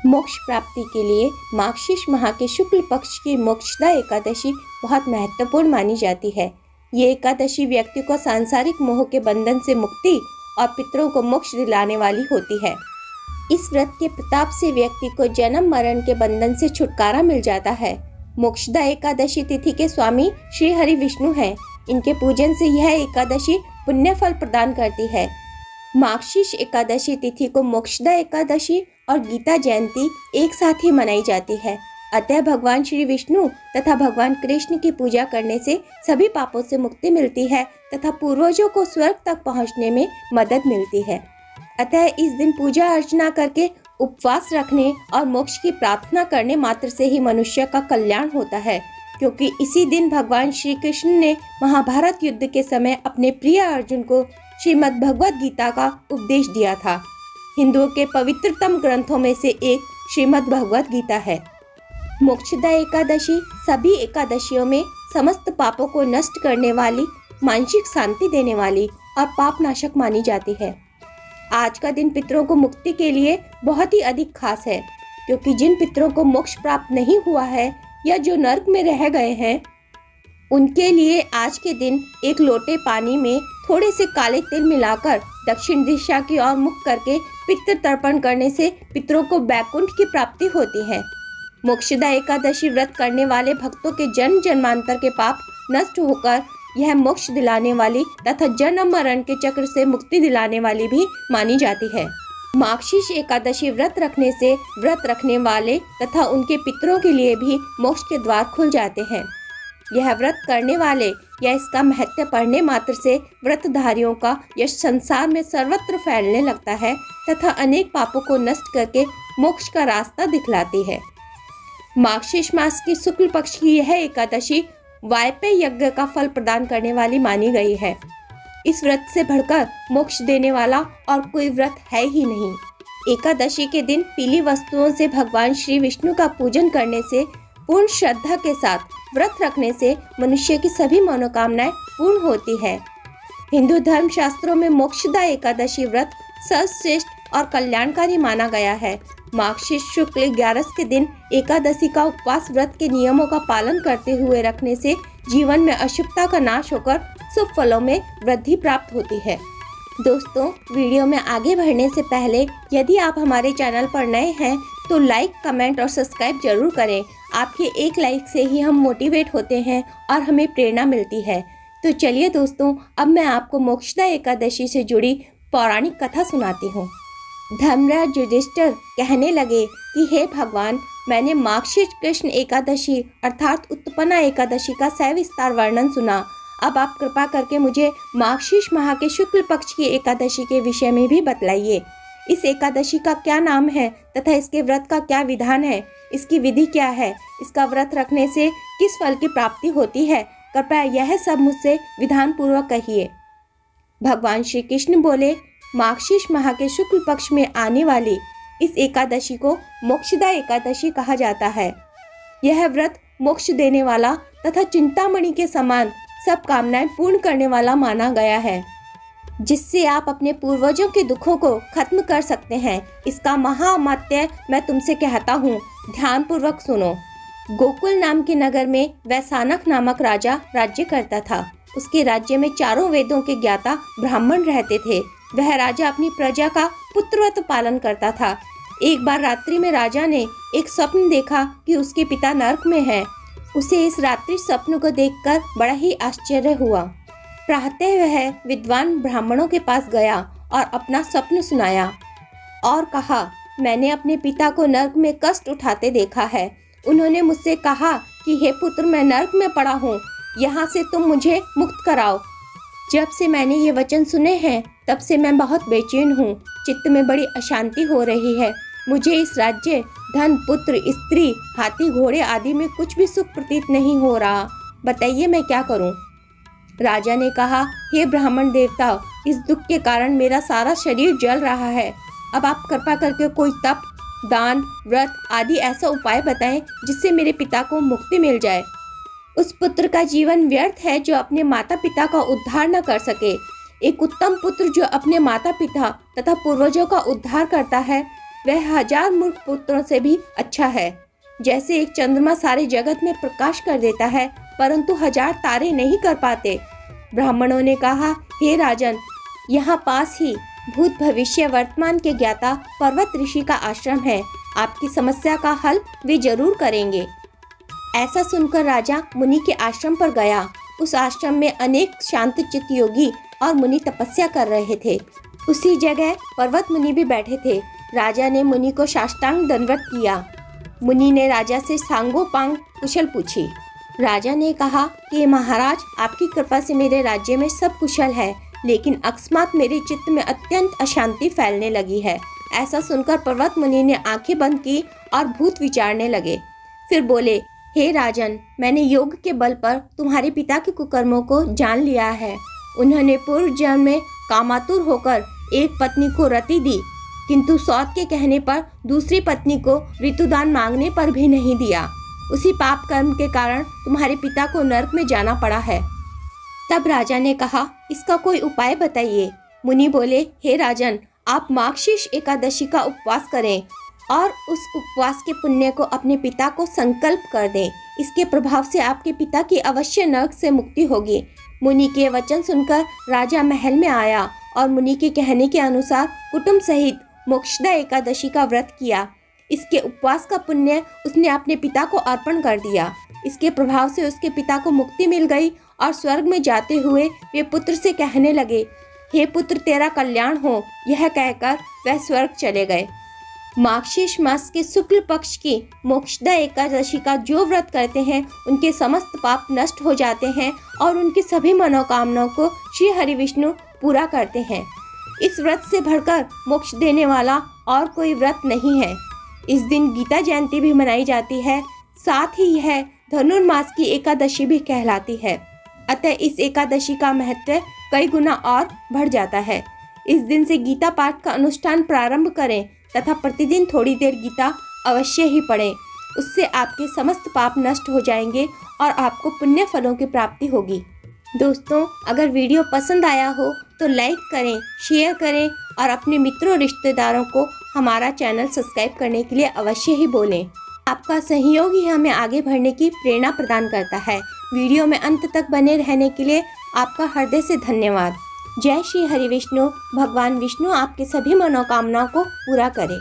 मोक्ष प्राप्ति के लिए मार्गशीर्ष माह के शुक्ल पक्ष की मोक्षदा एकादशी बहुत महत्वपूर्ण मानी जाती है। ये एकादशी व्यक्ति को सांसारिक मोह के बंधन से मुक्ति और पितरों को मोक्ष दिलाने वाली होती है। इस व्रत के प्रताप से व्यक्ति को जन्म मरण के बंधन से छुटकारा मिल जाता है। मोक्षदा एकादशी तिथि के स्वामी श्री हरि विष्णु हैं। इनके पूजन से यह एकादशी पुण्य फल प्रदान करती है। मार्गशीर्ष एकादशी तिथि को मोक्षदा एकादशी और गीता जयंती एक साथ ही मनाई जाती है। अतः भगवान श्री विष्णु तथा भगवान कृष्ण की पूजा करने से सभी पापों से मुक्ति मिलती है तथा पूर्वजों को स्वर्ग तक पहुंचने में मदद मिलती है। अतः इस दिन पूजा अर्चना करके उपवास रखने और मोक्ष की प्रार्थना करने मात्र से ही मनुष्य का कल्याण होता है, क्योंकि इसी दिन भगवान श्री कृष्ण ने महाभारत युद्ध के समय अपने प्रिय अर्जुन को श्रीमद् भगवद गीता का उपदेश दिया था। हिंदुओं के पवित्रतम ग्रंथों में से एक श्रीमद् भगवद गीता है। मोक्षदा एकादशी सभी एकादशियों में समस्त पापों को नष्ट करने वाली, मानसिक शांति देने वाली और पाप नाशक मानी जाती है। आज का दिन पितरों को मुक्ति के लिए बहुत ही अधिक खास है, क्योंकि जिन पितरों को मोक्ष प्राप्त नहीं हुआ है या जो नरक में रह गए हैं, उनके लिए आज के दिन एक लोटे पानी में थोड़े से काले तिल मिलाकर दक्षिण दिशा की ओर मुख करके पितृ तर्पण करने से पितरों को वैकुंठ की प्राप्ति होती है। मोक्षदा एकादशी व्रत करने वाले भक्तों के जन्म जन्मांतर के पाप नष्ट होकर यह मोक्ष दिलाने वाली तथा जन्म मरण के चक्र से मुक्ति दिलाने वाली भी मानी जाती है। मार्गशीर्ष एकादशी व्रत रखने से व्रत रखने वाले तथा उनके पितरों के लिए भी मोक्ष के द्वार खुल जाते हैं। यह व्रत करने वाले या इसका महत्व पढ़ने मात्र से व्रतधारियों का यश संसार में सर्वत्र फैलने लगता है तथा अनेक पापों को नष्ट करके मोक्ष का रास्ता दिखलाती है। मार्गशीर्ष मास की शुक्ल पक्ष की यह एकादशी वायपेय यज्ञ का फल प्रदान करने वाली मानी गई है। इस व्रत से बढ़कर मोक्ष देने वाला और कोई व्रत है ही नहीं। एकादशी के दिन पीली वस्तुओं से भगवान श्री विष्णु का पूजन करने से, पूर्ण श्रद्धा के साथ व्रत रखने से मनुष्य की सभी मनोकामनाएं पूर्ण होती है। हिंदू धर्म शास्त्रों में मोक्षदा एकादशी व्रत सर्वश्रेष्ठ और कल्याणकारी माना गया है। मार्गशीर्ष शुक्ल 11 के दिन एकादशी का उपवास व्रत के नियमों का पालन करते हुए रखने से जीवन में अशुभता का नाश होकर शुभ फलों में वृद्धि प्राप्त होती है। दोस्तों, वीडियो में आगे बढ़ने से पहले यदि आप हमारे चैनल पर नए हैं तो लाइक, कमेंट और सब्सक्राइब जरूर करें। आपके एक लाइक से ही हम मोटिवेट होते हैं और हमें प्रेरणा मिलती है। तो चलिए दोस्तों, अब मैं आपको मोक्षदा एकादशी से जुड़ी पौराणिक कथा सुनाती हूँ। धर्मराज युधिष्ठिर कहने लगे कि हे भगवान, मैंने मार्गशीर्ष कृष्ण एकादशी अर्थात उत्पन्ना एकादशी का सविस्तार वर्णन सुना। अब आप कृपा करके मुझे मार्गशीर्ष माह के शुक्ल पक्ष की एकादशी के विषय में भी बतलाइए। इस एकादशी का क्या नाम है तथा इसके व्रत का क्या विधान है, इसकी विधि क्या है, इसका व्रत रखने से किस फल की प्राप्ति होती है, कृपया यह सब मुझसे विधान पूर्वक कहिए। भगवान श्री कृष्ण बोले, मार्गशीर्ष माह के शुक्ल पक्ष में आने वाली इस एकादशी को मोक्षदा एकादशी कहा जाता है। यह व्रत मोक्ष देने वाला तथा चिंतामणि के समान सब कामनाएं पूर्ण करने वाला माना गया है, जिससे आप अपने पूर्वजों के दुखों को खत्म कर सकते हैं। इसका महामात्य मैं तुमसे कहता हूँ, ध्यान पूर्वक सुनो। गोकुल नाम के नगर में वैशानक नामक राजा राज्य करता था। उसके राज्य में चारों वेदों के ज्ञाता ब्राह्मण रहते थे। वह राजा अपनी प्रजा का पुत्रवत पालन करता था। एक बार रात्रि में राजा ने एक स्वप्न देखा कि उसके पिता नरक में हैं। उसे इस रात्रि स्वप्न को देखकर बड़ा ही आश्चर्य हुआ। प्रातः वह विद्वान ब्राह्मणों के पास गया और अपना स्वप्न सुनाया और कहा, मैंने अपने पिता को नरक में कष्ट उठाते देखा है। उन्होंने मुझसे कहा कि हे पुत्र, मैं नरक में पड़ा हूँ, यहाँ से तुम मुझे मुक्त कराओ। जब से मैंने ये वचन सुने हैं तब से मैं बहुत बेचैन हूँ। चित्त में बड़ी अशांति हो रही है। मुझे इस राज्य, धन, पुत्र, स्त्री, हाथी, घोड़े आदि में कुछ भी सुख प्रतीत नहीं हो रहा। बताइए मैं क्या करूँ। राजा ने कहा, हे ब्राह्मण देवता, इस दुख के कारण मेरा सारा शरीर जल रहा है। अब आप कृपा करके कोई तप, दान, व्रत आदि ऐसा उपाय बताएं जिससे मेरे पिता को मुक्ति मिल जाए। उस पुत्र का जीवन व्यर्थ है जो अपने माता पिता का उद्धार न कर सके। एक उत्तम पुत्र जो अपने माता पिता तथा पूर्वजों का उद्धार करता है, वह 1000 मूर्ख पुत्रों से भी अच्छा है। जैसे एक चंद्रमा सारे जगत में प्रकाश कर देता है, परंतु 1000 तारे नहीं कर पाते। ब्राह्मणों ने कहा, हे राजन, यहाँ पास ही भूत भविष्य वर्तमान के ज्ञाता पर्वत ऋषि का आश्रम है। आपकी समस्या का हल वे जरूर करेंगे। ऐसा सुनकर राजा मुनि के आश्रम पर गया। उस आश्रम में अनेक शांतचित्त योगी और मुनि तपस्या कर रहे थे। उसी जगह पर्वत मुनि भी बैठे थे। राजा ने मुनि को साष्टांग दंडवत किया। मुनि ने राजा से सांगोपांग कुशल पूछी। राजा ने कहा कि महाराज, आपकी कृपा से मेरे राज्य में सब कुशल है, लेकिन अकस्मात मेरे चित्त में अत्यंत अशांति फैलने लगी है। ऐसा सुनकर पर्वत मुनि ने आंखें बंद की और भूत विचारने लगे। फिर बोले, हे राजन, मैंने योग के बल पर तुम्हारे पिता के कुकर्मों को जान लिया है। उन्होंने पूर्व जन्म में कामातुर होकर एक पत्नी को रति दी, किंतु सौत के कहने पर दूसरी पत्नी को ऋतुदान मांगने पर भी नहीं दिया। उसी पाप कर्म के कारण तुम्हारे पिता को नरक में जाना पड़ा है। तब राजा ने कहा, इसका कोई उपाय बताइए। मुनि बोले, हे राजन, आप माघशीर्ष एकादशी का उपवास करें और उस उपवास के पुण्य को अपने पिता को संकल्प कर दें। इसके प्रभाव से आपके पिता की अवश्य नरक से मुक्ति होगी। मुनि के वचन सुनकर राजा महल में आया और मुनि के कहने के अनुसार कुटुंब सहित मोक्षदा एकादशी का व्रत किया। इसके उपवास का पुण्य उसने अपने पिता को अर्पण कर दिया। इसके प्रभाव से उसके पिता को मुक्ति मिल गई और स्वर्ग में जाते हुए वे पुत्र से कहने लगे, हे पुत्र, तेरा कल्याण हो। यह कहकर वह स्वर्ग चले गए। माघशीर्ष मास के शुक्ल पक्ष की मोक्षदा एकादशी का जो व्रत करते हैं, उनके समस्त पाप नष्ट हो जाते हैं और उनकी सभी मनोकामनाओं को श्री हरि विष्णु पूरा करते हैं। इस व्रत से बढ़कर मोक्ष देने वाला और कोई व्रत नहीं है। इस दिन गीता जयंती भी मनाई जाती है। साथ ही यह धनुर्मास की एकादशी भी कहलाती है। अतः इस एकादशी का महत्व कई गुना और बढ़ जाता है। इस दिन से गीता पाठ का अनुष्ठान प्रारंभ करें तथा प्रतिदिन थोड़ी देर गीता अवश्य ही पढ़ें। उससे आपके समस्त पाप नष्ट हो जाएंगे और आपको पुण्य फलों की प्राप्ति होगी। दोस्तों, अगर वीडियो पसंद आया हो तो लाइक करें, शेयर करें और अपने मित्रों रिश्तेदारों को हमारा चैनल सब्सक्राइब करने के लिए अवश्य ही बोलें। आपका सहयोग ही हमें आगे बढ़ने की प्रेरणा प्रदान करता है। वीडियो में अंत तक बने रहने के लिए आपका हृदय से धन्यवाद। जय श्री हरि विष्णु। भगवान विष्णु आपके सभी मनोकामनाओं को पूरा करे।